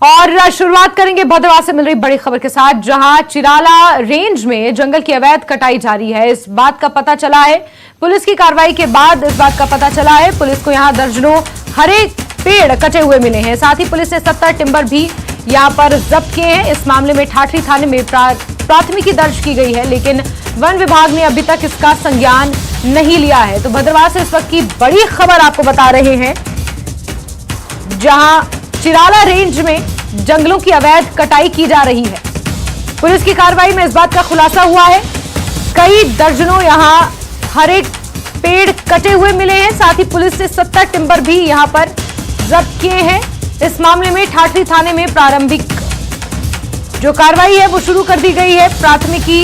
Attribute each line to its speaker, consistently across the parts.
Speaker 1: और शुरुआत करेंगे भद्रवाह से मिल रही बड़ी खबर के साथ, जहां चिराला रेंज में जंगल की अवैध कटाई जारी है। इस बात का पता चला है पुलिस की कार्रवाई के बाद, इस बात का पता चला है पुलिस को यहां दर्जनों हरे पेड़ कटे हुए मिले हैं। साथ ही पुलिस ने 70 टिम्बर भी यहां पर जब्त किए हैं। इस मामले में ठाठरी थाने में प्राथमिकी दर्ज की गई है, लेकिन वन विभाग ने अभी तक इसका संज्ञान नहीं लिया है। तो भद्रवाह से इस वक्त की बड़ी खबर आपको बता रहे हैं, जहां चिराला रेंज में जंगलों की अवैध कटाई की जा रही है। पुलिस की कार्रवाई में इस बात का खुलासा हुआ है, कई दर्जनों यहां हरे पेड़ कटे हुए मिले हैं। साथ ही पुलिस ने 70 टिम्बर भी यहां पर जब्त किए हैं। इस मामले में ठाठरी थाने में प्रारंभिक जो कार्रवाई है वो शुरू कर दी गई है, प्राथमिकी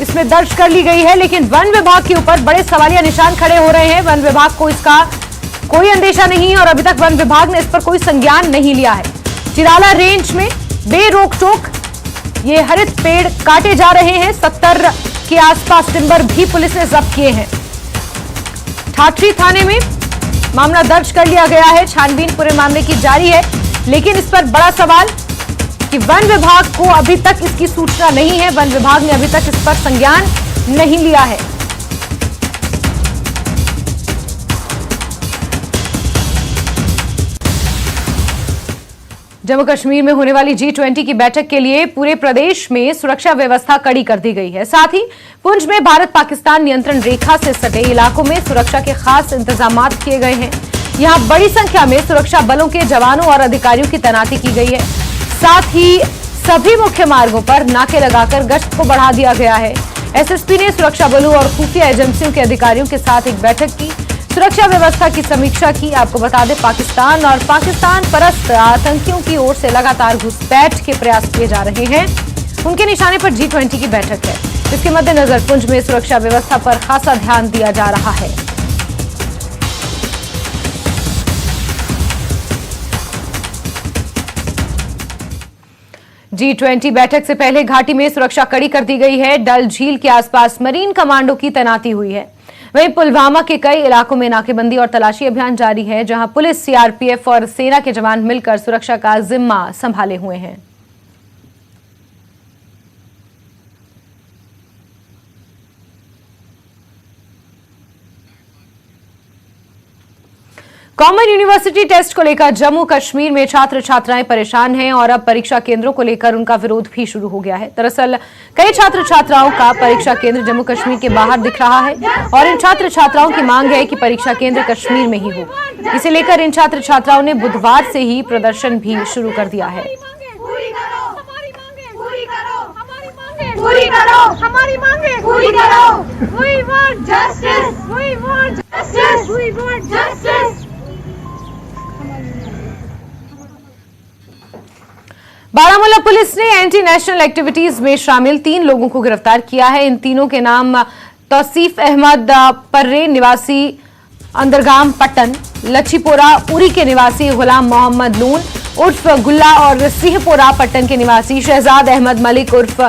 Speaker 1: इसमें दर्ज कर ली गई है। लेकिन वन विभाग के ऊपर बड़े सवालिया निशान खड़े हो रहे हैं। वन विभाग को इसका कोई अंदेशा नहीं और अभी तक वन विभाग ने इस पर कोई संज्ञान नहीं लिया है। चिराला रेंज में बेरोक टोक ये हरित पेड़ काटे जा रहे हैं। 70 के आसपास टिम्बर भी पुलिस ने जब्त किए हैं। ठाठरी थाने में मामला दर्ज कर लिया गया है, छानबीन पूरे मामले की जारी है। लेकिन इस पर बड़ा सवाल कि वन विभाग को अभी तक इसकी सूचना नहीं है, वन विभाग ने अभी तक इस पर संज्ञान नहीं लिया है। जम्मू कश्मीर में होने वाली G20 की बैठक के लिए पूरे प्रदेश में सुरक्षा व्यवस्था कड़ी कर दी गई है। साथ ही पुंछ में भारत पाकिस्तान नियंत्रण रेखा से सटे इलाकों में सुरक्षा के खास इंतजाम किए गए हैं। यहां बड़ी संख्या में सुरक्षा बलों के जवानों और अधिकारियों की तैनाती की गई है। साथ ही सभी मुख्य मार्गों पर नाके लगाकर गश्त को बढ़ा दिया गया है। एसएसपी ने सुरक्षा बलों और खुफिया एजेंसियों के अधिकारियों के साथ एक बैठक की, सुरक्षा व्यवस्था की समीक्षा की। आपको बता दें, पाकिस्तान और पाकिस्तान परस्त आतंकियों की ओर से लगातार घुसपैठ के प्रयास किए जा रहे हैं। उनके निशाने पर G20 की बैठक है। इसके मद्देनजर पुंछ में सुरक्षा व्यवस्था पर खासा ध्यान दिया जा रहा है। G20 बैठक से पहले घाटी में सुरक्षा कड़ी कर दी गई है। डल झील के आसपास मरीन कमांडो की तैनाती हुई है। वहीं पुलवामा के कई इलाकों में नाकेबंदी और तलाशी अभियान जारी है, जहां पुलिस, सीआरपीएफ और सेना के जवान मिलकर सुरक्षा का जिम्मा संभाले हुए हैं। कॉमन यूनिवर्सिटी टेस्ट को लेकर जम्मू कश्मीर में छात्र छात्राएं परेशान हैं और अब परीक्षा केंद्रों को लेकर उनका विरोध भी शुरू हो गया है। दरअसल कई छात्र छात्राओं का परीक्षा केंद्र जम्मू कश्मीर के बाहर दिख रहा है और इन छात्र छात्राओं की मांग है कि परीक्षा केंद्र कश्मीर में ही हो। इसे लेकर इन छात्र छात्राओं ने बुधवार से ही प्रदर्शन भी शुरू कर दिया है। पूरी करो, हमारी मांगे पूरी करो। We want justice. We want justice. We want justice. Baramulla police ने एंटी नेशनल एक्टिविटीज में शामिल 3 लोगों को गिरफ्तार किया है। इन तीनों के नाम तौसीफ अहमद पर्रे निवासी अंदरगाम पट्टन, लच्छीपोरा उरी के निवासी गुलाम मोहम्मद लून उर्फ गुल्ला और सिंहपोरा पट्टन के निवासी शहजाद अहमद मलिक उर्फ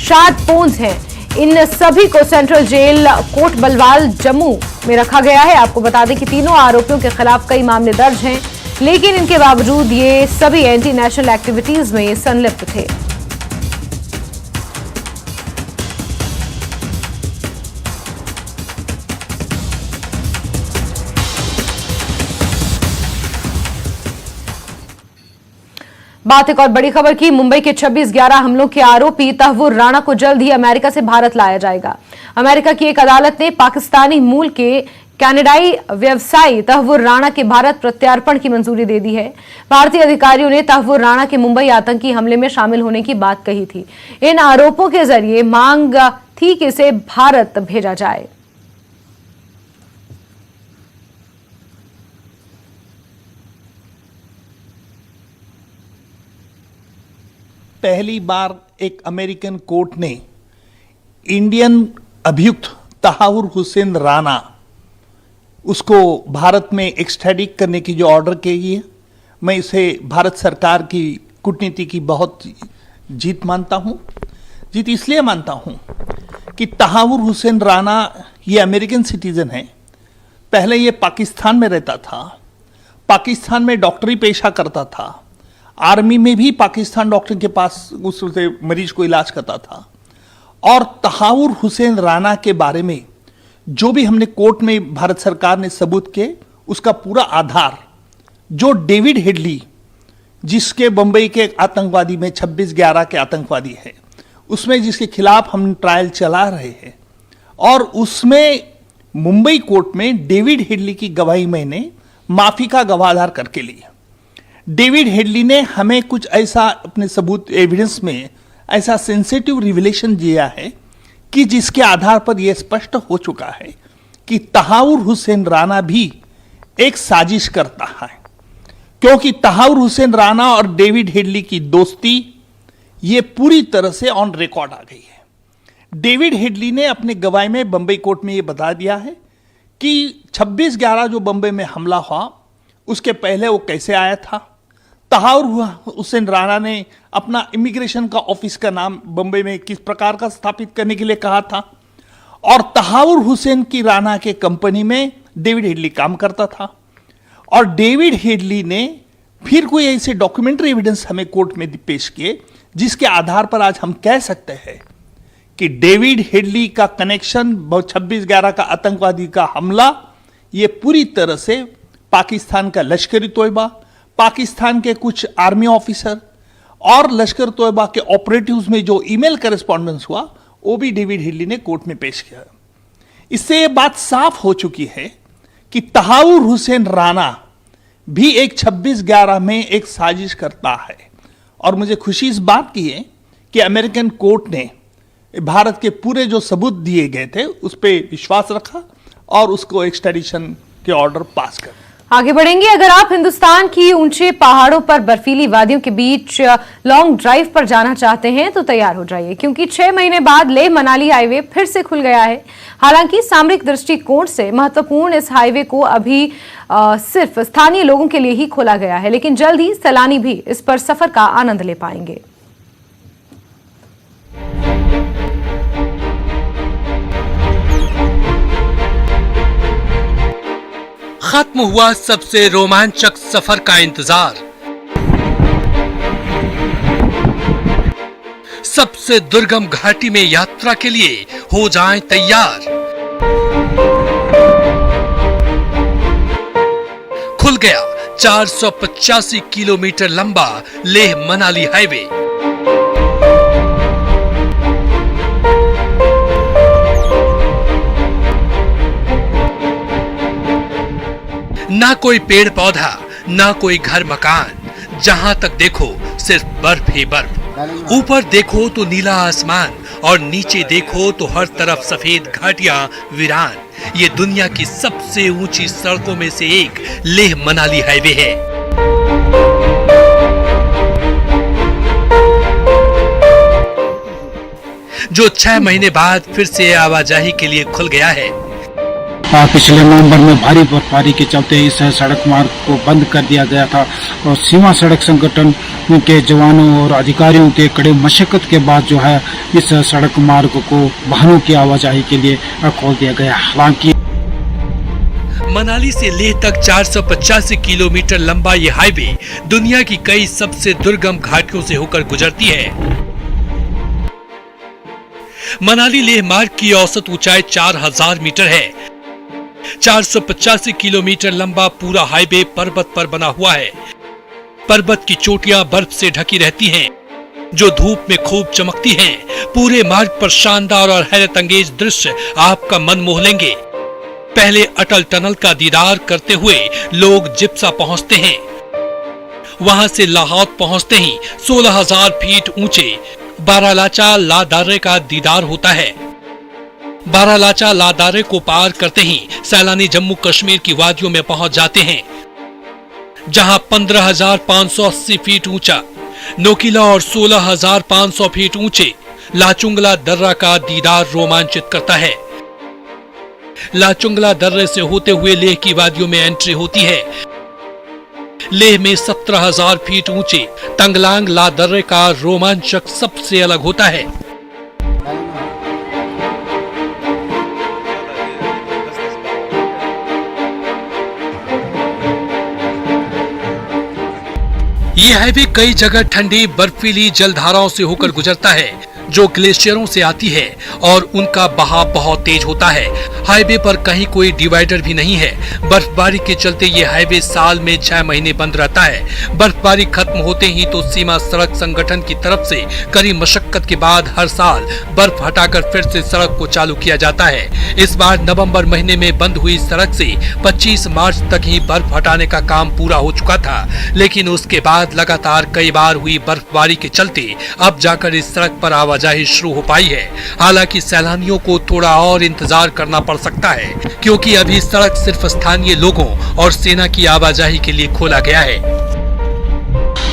Speaker 1: शाद पोंज हैं। इन सभी को सेंट्रल जेल कोट बलवाल जम्मू में रखा गया है। आपको बता दें कि तीनों आरोपियों के खिलाफ कई मामले दर्ज हैं, लेकिन इनके बावजूद ये सभी एंटी नेशनल एक्टिविटीज में संलिप्त थे। बात एक और बड़ी खबर की, मुंबई के 26/11 हमलों के आरोपी तहव्वुर राणा को जल्द ही अमेरिका से भारत लाया जाएगा। अमेरिका की एक अदालत ने पाकिस्तानी मूल के कनाडाई व्यवसायी तहव्वुर राणा के भारत प्रत्यार्पण की मंजूरी दे दी है। भारतीय अधिकारियों ने तहव्वुर राणा के मुंबई आतंकी हमले में शामिल होने की बात कही थी। इन आरोपों के जरिए मांग थी कि इसे भारत भेजा जाए।
Speaker 2: पहली बार एक अमेरिकन कोर्ट ने इंडियन अभियुक्त तहव्वुर हुसैन राणा उसको भारत में एक्सट्रैडिट करने की जो ऑर्डर की है, मैं इसे भारत सरकार की कूटनीति की बहुत जीत मानता हूं। जीत इसलिए मानता हूं कि तहव्वुर हुसैन राणा ये अमेरिकन सिटीजन है। पहले ये पाकिस्तान में रहता था, पाकिस्तान में डॉक्टरी पेशा करता था। आर्मी में भी पाकिस्तान डॉक्टर के पास उस मरीज को इलाज करता था। और तहावुर हुसैन राणा के बारे में जो भी हमने कोर्ट में भारत सरकार ने सबूत के, उसका पूरा आधार जो डेविड हेडली, जिसके बंबई के आतंकवादी में 26/11 के आतंकवादी है, उसमें जिसके खिलाफ हम ट्रायल चला रहे हैं, और उसमें मुंबई कोर्ट में डेविड हेडली की गवाही मैंने माफी का गवाह करके ली। डेविड हेडली ने हमें कुछ ऐसा अपने सबूत एविडेंस में ऐसा सेंसिटिव रिविलेशन दिया है कि जिसके आधार पर यह स्पष्ट हो चुका है कि तहावुर हुसैन राणा भी एक साजिश करता है, क्योंकि तहावुर हुसैन राणा और डेविड हेडली की दोस्ती ये पूरी तरह से ऑन रिकॉर्ड आ गई है। डेविड हेडली ने अपने गवाही में बंबई कोर्ट में यह बता दिया है कि 26/11 जो बंबई में हमला हुआ उसके पहले वो कैसे आया था। तहावुर हुसैन राणा ने अपना इमिग्रेशन का ऑफिस का नाम बंबई में किस प्रकार का स्थापित करने के लिए कहा था, और तहावुर हुसैन की राणा के कंपनी में डेविड हेडली काम करता था। और डेविड हेडली ने फिर कोई ऐसे डॉक्यूमेंट्री एविडेंस हमें कोर्ट में पेश किए जिसके आधार पर आज हम कह सकते हैं कि डेविड हेडली का कनेक्शन 26/11 का आतंकवादी का हमला ये पूरी तरह से पाकिस्तान का लश्करी तोयबा, पाकिस्तान के कुछ आर्मी ऑफिसर और लश्कर तोयबा के ऑपरेटिव्स में जो ईमेल करेस्पॉन्डेंस हुआ वो भी डेविड हेडली ने कोर्ट में पेश किया। इससे यह बात साफ हो चुकी है कि तहावुर हुसैन राणा भी एक 26/11 में एक साजिश करता है। और मुझे खुशी इस बात की है कि अमेरिकन कोर्ट ने भारत के पूरे जो सबूत दिए गए थे उस पर विश्वास रखा और उसको एक्सट्रेडिशन के ऑर्डर पास कर।
Speaker 1: आगे बढ़ेंगे। अगर आप हिंदुस्तान की ऊंचे पहाड़ों पर बर्फीली वादियों के बीच लॉन्ग ड्राइव पर जाना चाहते हैं तो तैयार हो जाइए, क्योंकि 6 महीने बाद लेह मनाली हाईवे फिर से खुल गया है। हालांकि सामरिक दृष्टिकोण से महत्वपूर्ण इस हाईवे को अभी सिर्फ स्थानीय लोगों के लिए ही खोला गया है, लेकिन जल्द ही सैलानी भी इस पर सफर का आनंद ले पाएंगे।
Speaker 3: खत्म हुआ सबसे रोमांचक सफर का इंतजार। सबसे दुर्गम घाटी में यात्रा के लिए हो जाएं तैयार। खुल गया 485 किलोमीटर लंबा लेह मनाली हाईवे। ना कोई पेड़ पौधा, ना कोई घर मकान, जहां तक देखो सिर्फ बर्फ ही बर्फ। ऊपर देखो तो नीला आसमान और नीचे देखो तो हर तरफ सफेद घाटियां वीरान। ये दुनिया की सबसे ऊंची सड़कों में से एक लेह मनाली हाईवे है। जो 6 महीने बाद फिर से आवाजाही के लिए खुल गया है।
Speaker 4: पिछले नवंबर में भारी बर्फबारी के चलते इस सड़क मार्ग को बंद कर दिया गया था और सीमा सड़क संगठन के जवानों और अधिकारियों के कड़े मशक्कत के बाद जो है इस सड़क मार्ग को वाहनों की आवाजाही के लिए खोल दिया गया। हालांकि
Speaker 3: मनाली से लेह तक 485 किलोमीटर लंबा ये हाईवे दुनिया की कई सबसे दुर्गम घाटियों से होकर गुजरती है। मनाली लेह मार्ग की औसत ऊंचाई 4000 मीटर है। 485 किलोमीटर लंबा पूरा हाईवे पर्वत पर बना हुआ है। पर्वत की चोटियां बर्फ से ढकी रहती हैं, जो धूप में खूब चमकती हैं। पूरे मार्ग पर शानदार और हैरत अंगेज दृश्य आपका मन मोह लेंगे। पहले अटल टनल का दीदार करते हुए लोग जिप्सा पहुंचते हैं। वहां से लाहौर पहुंचते ही 16,000 फीट ऊंचे बारालाचा लादारे का दीदार होता है। बारालाचा लादारे को पार करते ही सैलानी जम्मू कश्मीर की वादियों में पहुंच जाते हैं, जहां 15,580 फीट ऊंचा नोकीला और 16,500 फीट ऊंचे लाचुंगला दर्रा का दीदार रोमांचित करता है। लाचुंगला दर्रे से होते हुए लेह की वादियों में एंट्री होती है। लेह में 17,000 फीट ऊंचे तंगलांग लादर्रे का रोमांचक सबसे अलग होता है। ये हाईवे कई जगह ठंडी बर्फीली जलधाराओं से होकर गुजरता है जो ग्लेशियरों से आती है और उनका बहाव बहुत तेज होता है। हाईवे पर कहीं कोई डिवाइडर भी नहीं है। बर्फबारी के चलते ये हाईवे साल में 6 महीने बंद रहता है। बर्फबारी खत्म होते ही तो सीमा सड़क संगठन की तरफ से कड़ी मशक्कत के बाद हर साल बर्फ हटाकर फिर से सड़क को चालू किया जाता है। इस बार नवंबर महीने में बंद हुई सड़क से 25 मार्च तक ही बर्फ हटाने का काम पूरा हो चुका था, लेकिन उसके बाद लगातार कई बार हुई बर्फबारी के चलते अब जाकर इस सड़क पर आवाजाही शुरू हो पाई है। हालांकि सैलानियों को थोड़ा और इंतजार करना पड़ सकता है, क्योंकि अभी सड़क सिर्फ स्थानीय लोगों और सेना की आवाजाही के लिए खोला गया है।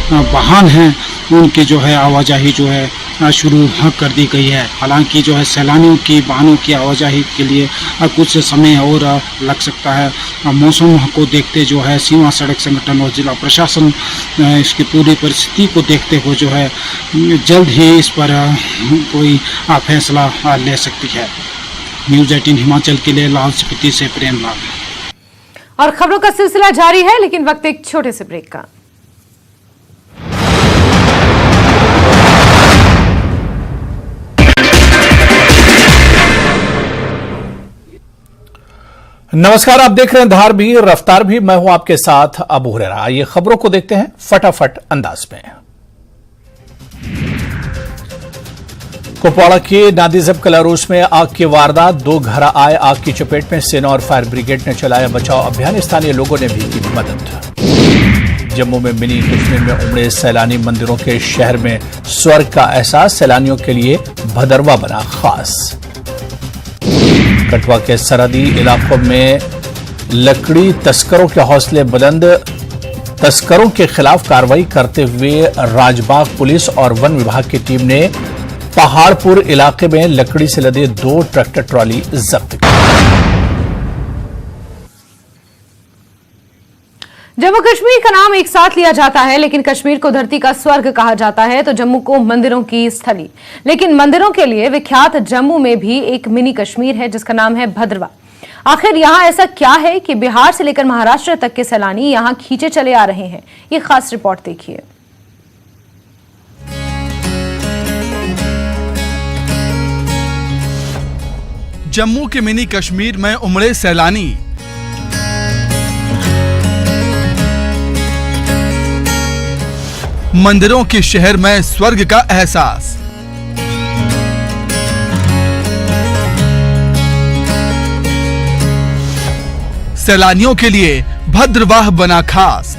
Speaker 4: वाहन हैं उनकी जो है आवाजाही जो है शुरू कर दी गई है। हालांकि जो है सैलानियों की वाहनों की आवाजाही के लिए कुछ समय और लग सकता है। मौसम को देखते जो है सीमा सड़क संगठन और जिला प्रशासन इसकी पूरी परिस्थिति को देखते हुए जो है जल्द ही इस पर कोई फैसला ले सकती है। न्यूज़ 18 हिमाचल के लिए लाहौल स्पीति से प्रेमलाल।
Speaker 1: और खबरों का सिलसिला जारी है, लेकिन वक्त एक छोटे से ब्रेक का।
Speaker 5: नमस्कार, आप देख रहे हैं धार भी रफ्तार भी। मैं हूं आपके साथ अबू हुरैरा। आइए खबरों को देखते हैं फटाफट अंदाज में। कुपवाड़ा के नादिजब कलारूस में आग की वारदात, 2 घर आए आग की चपेट में। सेना और फायर ब्रिगेड ने चलाया बचाव अभियान, स्थानीय लोगों ने भी की मदद। जम्मू में मिनी कश्मीर में उमड़े सैलानी, मंदिरों के शहर में स्वर्ग का एहसास, सैलानियों के लिए भदरवा बना खास। कठुआ के सरहदी इलाकों में लकड़ी तस्करों के हौसले बुलंद, तस्करों के खिलाफ कार्रवाई करते हुए राजबाग पुलिस और वन विभाग की टीम ने पहाड़पुर इलाके में लकड़ी से लदे 2 ट्रैक्टर ट्रॉली जब्त की।
Speaker 1: जम्मू कश्मीर का नाम एक साथ लिया जाता है, लेकिन कश्मीर को धरती का स्वर्ग कहा जाता है तो जम्मू को मंदिरों की स्थली। लेकिन मंदिरों के लिए विख्यात जम्मू में भी एक मिनी कश्मीर है जिसका नाम है भद्रवा। आखिर यहां ऐसा क्या है कि बिहार से लेकर महाराष्ट्र तक के सैलानी यहां खींचे चले आ रहे हैं? ये खास रिपोर्ट देखिए।
Speaker 6: जम्मू के मिनी कश्मीर में उमड़े सैलानी, मंदिरों के शहर में स्वर्ग का एहसास। सैलानियों के लिए भद्रवाह बना खास।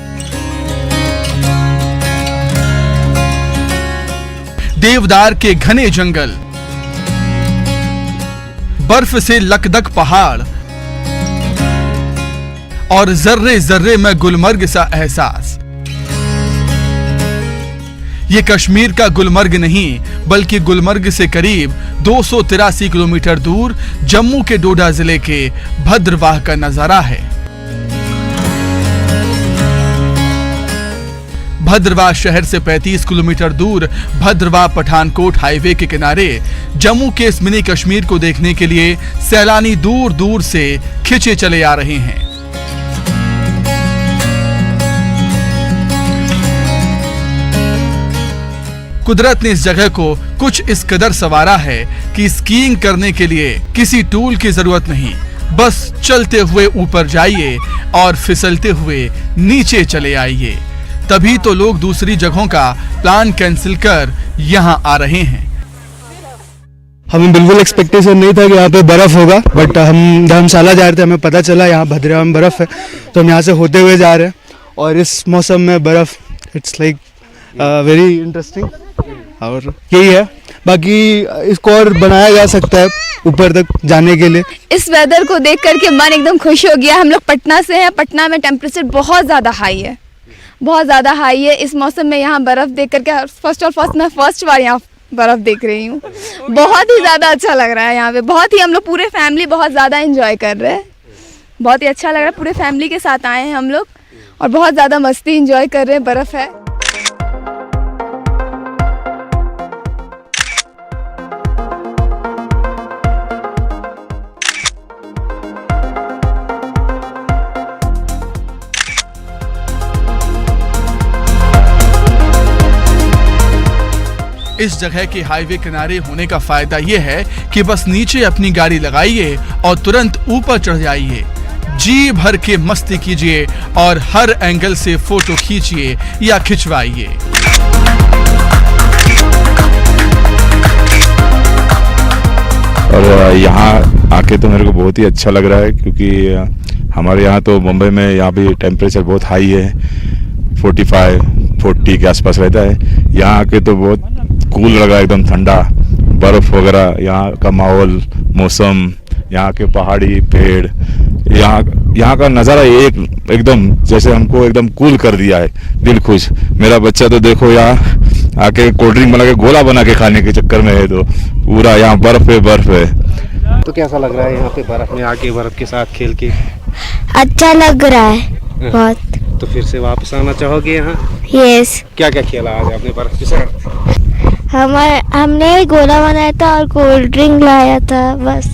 Speaker 6: देवदार के घने जंगल, बर्फ से लकदक पहाड़ और जर्रे जर्रे में गुलमर्ग सा एहसास। ये कश्मीर का गुलमर्ग नहीं, बल्कि गुलमर्ग से करीब 283 किलोमीटर दूर जम्मू के डोडा जिले के भद्रवाह का नजारा है। भद्रवाह शहर से 35 किलोमीटर दूर भद्रवाह पठानकोट हाईवे के किनारे जम्मू के इस मिनी कश्मीर को देखने के लिए सैलानी दूर दूर से खिंचे चले आ रहे हैं। कुदरत ने इस जगह को कुछ इस कदर संवारा है कि स्कीइंग करने के लिए किसी टूल की जरूरत नहीं, बस चलते हुए ऊपर जाइए और फिसलते हुए नीचे चले आइए। तभी तो लोग दूसरी जगहों का प्लान कैंसिल कर यहाँ आ रहे हैं।
Speaker 7: हमें बिल्कुल एक्सपेक्टेशन नहीं था कि यहाँ पे बर्फ होगा, बट हम धर्मशाला जा रहे थे, हमें पता चला यहाँ भद्रवाह में बर्फ है, तो हम यहाँ से होते हुए जा रहे हैं। और इस मौसम में बर्फ, इट्स लाइक वेरी इंटरेस्टिंग। और यही है, बाकी इसको और बनाया जा सकता है ऊपर तक जाने के लिए।
Speaker 8: इस वेदर को देख करके मन एकदम खुश हो गया। हम लोग पटना से हैं, पटना में टेम्परेचर बहुत ज़्यादा हाई है, बहुत ज़्यादा हाई है। इस मौसम में यहाँ बर्फ़ देख करके मैं फर्स्ट बार यहाँ बर्फ़ देख रही हूँ। बहुत ही ज़्यादा अच्छा लग रहा है यहाँ पे। बहुत ही हम लोग पूरे फैमिली बहुत ज़्यादा एंजॉय कर रहे हैं। बहुत ही अच्छा लग रहा है, पूरे फैमिली के साथ आए हैं हम लोग और बहुत ज़्यादा मस्ती एंजॉय कर रहे हैं। बर्फ़ है।
Speaker 6: इस जगह के हाईवे किनारे होने का फायदा ये है कि बस नीचे अपनी गाड़ी लगाइए और तुरंत ऊपर चढ़ जाइए, जी भर के मस्ती कीजिए और हर एंगल से फोटो खींचिए या खिंचवाइए।
Speaker 9: और यहाँ आके तो मेरे को बहुत ही अच्छा लग रहा है, क्योंकि हमारे यहाँ तो मुंबई में यहाँ भी टेम्परेचर बहुत हाई है, 45-40 के आसपास रहता है। यहाँ आके तो बहुत कूल लगा, एकदम ठंडा, बर्फ वगैरह, यहाँ का माहौल, मौसम, यहाँ के पहाड़ी, पेड़, यहाँ का नज़ारा एकदम जैसे हमको एकदम कूल कर दिया है, दिल खुश। मेरा बच्चा तो देखो यहाँ आके कोल्ड ड्रिंक बना के गोला बना के खाने के चक्कर में है, तो पूरा यहाँ बर्फ है।
Speaker 10: तो कैसा लग रहा है यहाँ पे बर्फ में आके, बर्फ के साथ खेल के?
Speaker 11: अच्छा लग रहा है बहुत।
Speaker 10: तो फिर से वापस आना चाहोगे यहाँ?
Speaker 11: यस।
Speaker 10: क्या क्या खेला आज आपने बर्फ के साथ?
Speaker 11: हमने गोला बनाया था और कोल्ड ड्रिंक लाया था, बस।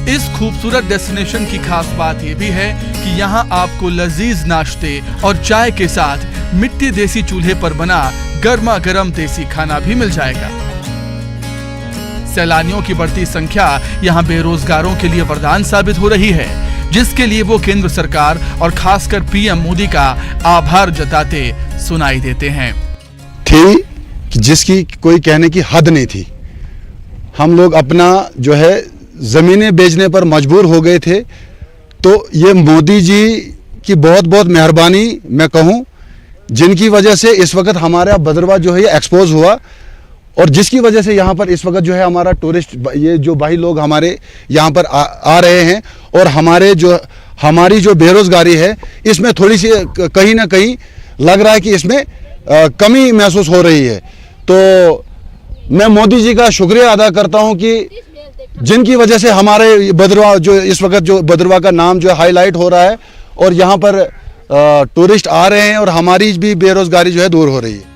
Speaker 6: इस खूबसूरत डेस्टिनेशन की खास बात यह भी है कि यहाँ आपको लजीज नाश्ते और चाय के साथ मिट्टी देसी चूल्हे पर बना गर्मा गर्म देसी खाना भी मिल जाएगा। सैलानियों की बढ़ती संख्या यहाँ बेरोजगारों के लिए वरदान साबित हो रही है, जिसके लिए वो केंद्र सरकार और खासकर पीएम मोदी का आभार जताते सुनाई देते हैं।
Speaker 12: थी जिसकी कोई कहने की हद नहीं थी। हम लोग अपना जो है जमीनें बेचने पर मजबूर हो गए थे, तो ये मोदी जी की बहुत बहुत मेहरबानी मैं कहूँ, जिनकी वजह से इस वक्त हमारा भद्रवाह जो है ये एक्सपोज हुआ, और जिसकी वजह से यहाँ पर इस वक्त जो है हमारा टूरिस्ट, ये जो भाई लोग हमारे यहाँ पर आ रहे हैं, और हमारी जो बेरोजगारी है इसमें थोड़ी सी कहीं ना कहीं लग रहा है कि इसमें कमी महसूस हो रही है। तो मैं मोदी जी का शुक्रिया अदा करता हूँ कि जिनकी वजह से हमारे भद्रवाह जो इस वक्त जो भद्रवाह का नाम जो हाईलाइट हो रहा है, और यहाँ पर टूरिस्ट आ रहे हैं, और हमारी भी बेरोजगारी जो है दूर हो रही है।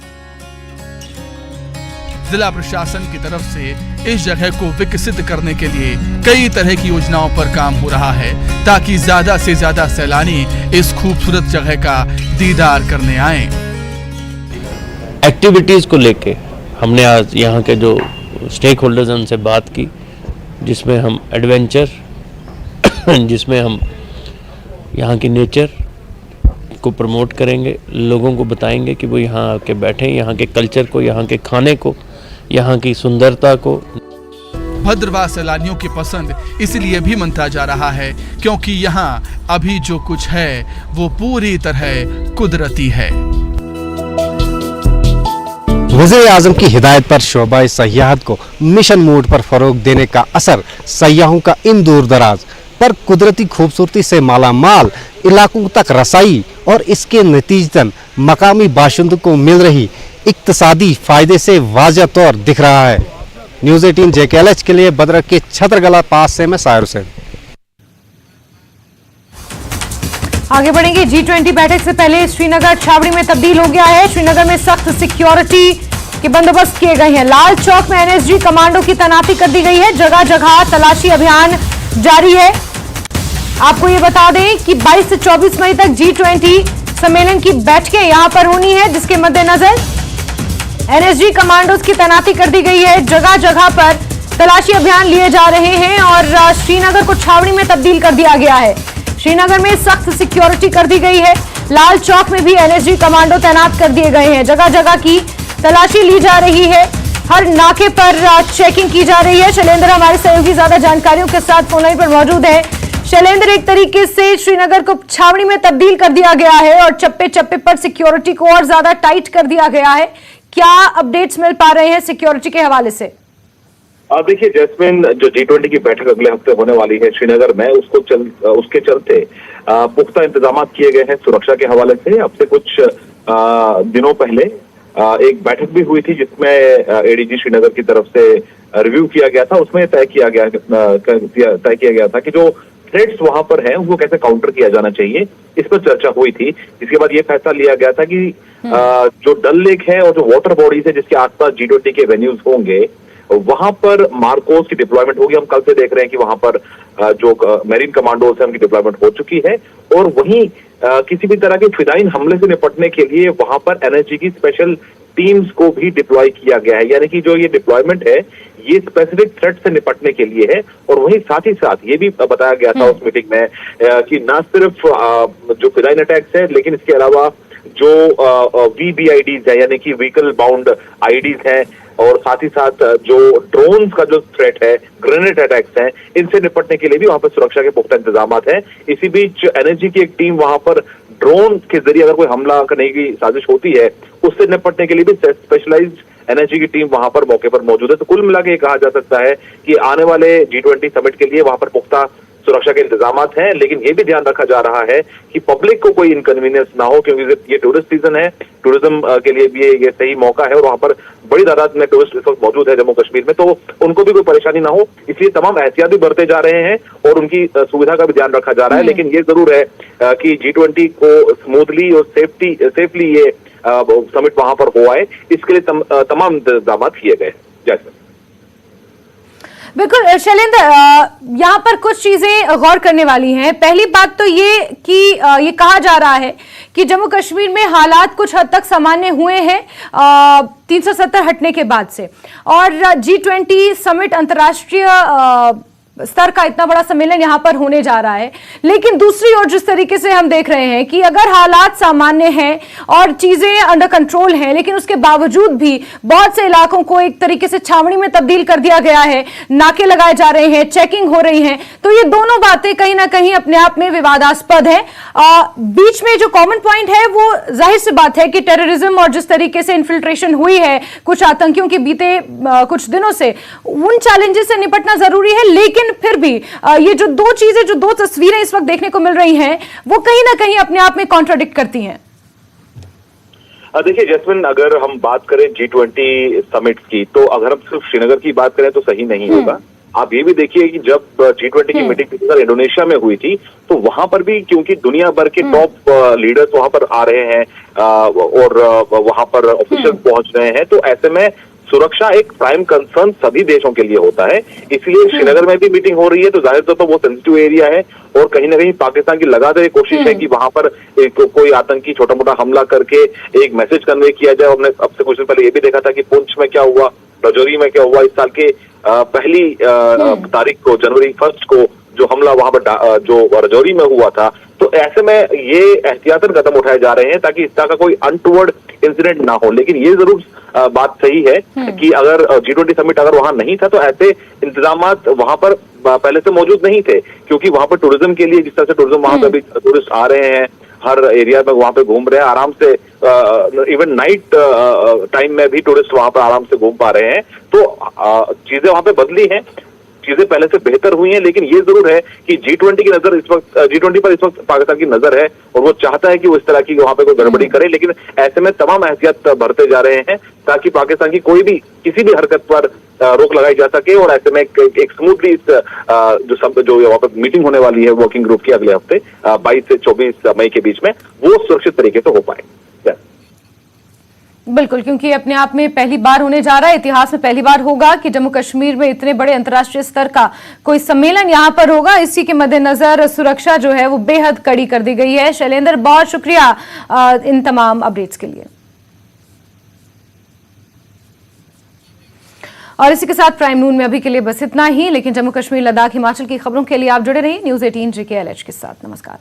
Speaker 6: जिला प्रशासन की तरफ से इस जगह को विकसित करने के लिए कई तरह की योजनाओं पर काम हो रहा है, ताकि ज्यादा से ज्यादा सैलानी इस खूबसूरत जगह का दीदार करने आए।
Speaker 13: एक्टिविटीज को लेके हमने आज यहाँ के जो स्टेक होल्डर्स हैं उनसे बात की, जिसमें हम एडवेंचर, जिसमें हम यहाँ की नेचर को प्रमोट करेंगे, लोगों को बताएंगे कि वो यहाँ आके बैठें, यहाँ के कल्चर को, यहाँ के खाने को, यहाँ की सुंदरता को।
Speaker 6: भद्रवाह सैलानियों की पसंद इसलिए भी माना जा रहा है क्योंकि यहाँ अभी जो कुछ है वो पूरी तरह कुदरती है।
Speaker 10: वज़ीर-ए-आज़म की हिदायत पर शोबा सयाहत को मिशन मोड पर फरोग देने का असर सयाहों का इन दूर दराज पर कुदरती खूबसूरती से मालामाल इलाकों तक रसाई और इसके नतीजतन मकामी बाशिंदों को मिल रही इक्तसादी फायदे से वाज़ह तौर दिख रहा है। न्यूज़ 18 JKLH के लिए बदरक के छतरगला पास से मैं सायर हुसैन।
Speaker 1: आगे बढ़ेंगे। G20 बैठक से पहले श्रीनगर छावनी में तब्दील हो गया है। श्रीनगर में सख्त सिक्योरिटी के बंदोबस्त किए गए हैं। लाल चौक में NSG कमांडो की तैनाती कर दी गई है। जगह जगह तलाशी अभियान जारी है। आपको ये बता दें कि 22 से 24 मई तक G20 सम्मेलन की बैठकें यहां पर होनी है, जिसके मद्देनजर NSG कमांडोज की तैनाती कर दी गई है। जगह जगह पर तलाशी अभियान लिए जा रहे हैं और श्रीनगर को छावनी में तब्दील कर दिया गया है। श्रीनगर में सख्त सिक्योरिटी कर दी गई है। लाल चौक में भी NSG कमांडो तैनात कर दिए गए हैं। जगह जगह की तलाशी ली जा रही है। हर नाके पर चेकिंग की जा रही है। शैलेंद्र हमारे सहयोगी ज्यादा जानकारियों के साथ फोन लाइन पर मौजूद है। शैलेंद्र, एक तरीके से श्रीनगर को छावनी में तब्दील कर दिया गया है और चप्पे चप्पे पर सिक्योरिटी को और ज्यादा टाइट कर दिया गया है। क्या अपडेट्स मिल पा रहे हैं सिक्योरिटी के हवाले से?
Speaker 14: देखिए जैस्मिन, जो G20 की बैठक अगले हफ्ते होने वाली है श्रीनगर में, उसके चलते पुख्ता इंतजाम किए गए हैं सुरक्षा के हवाले से। अब से कुछ दिनों पहले एक बैठक भी हुई थी जिसमें ADG श्रीनगर की तरफ से रिव्यू किया गया था। उसमें तय किया गया था कि जो थ्रेट्स वहां पर हैं उनको कैसे काउंटर किया जाना चाहिए, इस पर चर्चा हुई थी। इसके बाद ये फैसला लिया गया था कि जो डल लेक है और जो वाटर बॉडीज है जिसके आसपास G20 के वेन्यूज होंगे, वहां पर मार्कोस की डिप्लॉयमेंट होगी। हम कल से देख रहे हैं कि वहां पर जो मेरीन कमांडोज है उनकी डिप्लॉयमेंट हो चुकी है, और वहीं किसी भी तरह के फिदाइन हमले से निपटने के लिए वहां पर एनएसजी की स्पेशल टीम्स को भी डिप्लॉय किया गया है। यानी कि जो ये डिप्लॉयमेंट है ये स्पेसिफिक थ्रेट से निपटने के लिए है। और वहीं साथ ही साथ ये भी बताया गया था उस मीटिंग में कि न सिर्फ जो फिदाइन अटैक्स है लेकिन इसके अलावा जो VBIDs है यानी कि व्हीकल बाउंड आईडीज हैं और साथ ही साथ जो ड्रोन्स का जो थ्रेट है, ग्रेनेड अटैक्स हैं, इनसे निपटने के लिए भी वहां पर सुरक्षा के पुख्ता इंतजाम हैं। इसी बीच एनएसजी की एक टीम वहां पर ड्रोन के जरिए अगर कोई हमला करने की साजिश होती है उससे निपटने के लिए भी स्पेशलाइज्ड एनएसजी की टीम वहां पर मौके पर मौजूद है। तो कुल मिला के कहा जा सकता है कि आने वाले G20 समिट के लिए वहां पर पुख्ता सुरक्षा के इंतजाम हैं, लेकिन ये भी ध्यान रखा जा रहा है कि पब्लिक को कोई इनकन्वीनियंस ना हो, क्योंकि ये टूरिस्ट सीजन है, टूरिज्म के लिए भी ये सही मौका है और वहां पर बड़ी तादाद में टूरिस्ट इस वक्त मौजूद है जम्मू कश्मीर में, तो उनको भी कोई परेशानी ना हो, इसलिए तमाम एहतियात भी बरते जा रहे हैं और उनकी सुविधा का भी ध्यान रखा जा रहा है। लेकिन ये जरूर है कि G20 को स्मूथली और सेफली ये समिट वहां पर हो आए, इसके लिए तमाम इंतजाम किए गए। जैसे
Speaker 1: बिल्कुल शैलेंद्र, यहाँ पर कुछ चीजें गौर करने वाली हैं। पहली बात तो ये कि ये कहा जा रहा है कि जम्मू कश्मीर में हालात कुछ हद तक सामान्य हुए हैं 370 हटने के बाद से, और G20 समिट अंतर्राष्ट्रीय स्तर का इतना बड़ा सम्मेलन यहां पर होने जा रहा है। लेकिन दूसरी ओर जिस तरीके से हम देख रहे हैं कि अगर हालात सामान्य हैं और चीजें अंडर कंट्रोल हैं, लेकिन उसके बावजूद भी बहुत से इलाकों को एक तरीके से छावनी में तब्दील कर दिया गया है, नाके लगाए जा रहे हैं, चेकिंग हो रही है, तो ये दोनों बातें कहीं ना कहीं अपने आप में विवादास्पद है। बीच में जो कॉमन पॉइंट है वो जाहिर सी बात है कि टेररिज्म और जिस तरीके से इन्फिल्ट्रेशन हुई है कुछ आतंकियों के बीते कुछ दिनों से, उन चैलेंजेस से निपटना जरूरी है। लेकिन फिर भी ये जो दो चीजें, जो दो तस्वीरें इस वक्त देखने को मिल रही हैं, वो कहीं ना कहीं अपने आप में कॉन्ट्राडिक्ट करती हैं।
Speaker 14: देखिए जैस्मिन, अगर हम बात करें G20 समिट की, तो अगर हम सिर्फ श्रीनगर की बात करें तो सही नहीं होगा। आप ये भी देखिए कि जब G20 की मीटिंग पिछली बार इंडोनेशिया में हुई थी तो वहां पर भी क्योंकि दुनिया भर के टॉप लीडर्स वहां पर आ रहे हैं और वहां पर ऑफिशियल्स पहुंच रहे हैं, तो ऐसे में सुरक्षा एक प्राइम कंसर्न सभी देशों के लिए होता है। इसलिए श्रीनगर में भी मीटिंग हो रही है तो जाहिर तौर पर वो सेंसिटिव एरिया है और कहीं ना कहीं पाकिस्तान की लगातार कोशिश है कि वहां पर कोई आतंकी छोटा मोटा हमला करके एक मैसेज कन्वे किया जाए। हमने अब से कुछ दिन पहले ये भी देखा था कि पुंछ में क्या हुआ, राजौरी में क्या हुआ, इस साल के पहली तारीख को, जनवरी 1 को जो हमला वहां पर जो राजौरी में हुआ था, तो ऐसे में ये एहतियातन कदम उठाए जा रहे हैं ताकि इस तरह का कोई अनटुवर्ड इंसिडेंट ना हो। लेकिन ये जरूर बात सही है कि अगर G20 समिट अगर वहां नहीं था तो ऐसे इंतजाम वहां पर पहले से मौजूद नहीं थे, क्योंकि वहां पर टूरिज्म के लिए जिस तरह से टूरिज्म वहां पर भी टूरिस्ट आ रहे हैं, हर एरिया में वहां पे घूम रहे हैं आराम से, इवन नाइट टाइम में भी टूरिस्ट वहां पर आराम से घूम पा रहे हैं। तो चीजें वहां पे बदली हैं, चीजें पहले से बेहतर हुई हैं। लेकिन ये जरूर है कि G20 की नजर इस वक्त, G20 पर इस वक्त पाकिस्तान की नजर है और वो चाहता है कि वो इस तरह की वहां पे कोई गड़बड़ी करे। लेकिन ऐसे में तमाम एहतियात बरते जा रहे हैं ताकि पाकिस्तान की कोई भी किसी भी हरकत पर रोक लगाई जा सके और ऐसे में एक स्मूथली जो वहां पर मीटिंग होने वाली है वर्किंग ग्रुप की अगले हफ्ते 22 से 24 मई के बीच में, वो सुरक्षित तरीके से हो पाए।
Speaker 1: बिल्कुल, क्योंकि अपने आप में पहली बार होने जा रहा है, इतिहास में पहली बार होगा कि जम्मू कश्मीर में इतने बड़े अंतर्राष्ट्रीय स्तर का कोई सम्मेलन यहां पर होगा। इसी के मद्देनजर सुरक्षा जो है वो बेहद कड़ी कर दी गई है। शैलेंद्र, बहुत शुक्रिया इन तमाम अपडेट्स के लिए। और इसी के साथ प्राइम नून में अभी के लिए बस इतना ही, लेकिन जम्मू कश्मीर, लद्दाख, हिमाचल की खबरों के लिए आप जुड़े रहिए News 18 JKLH के साथ। नमस्कार।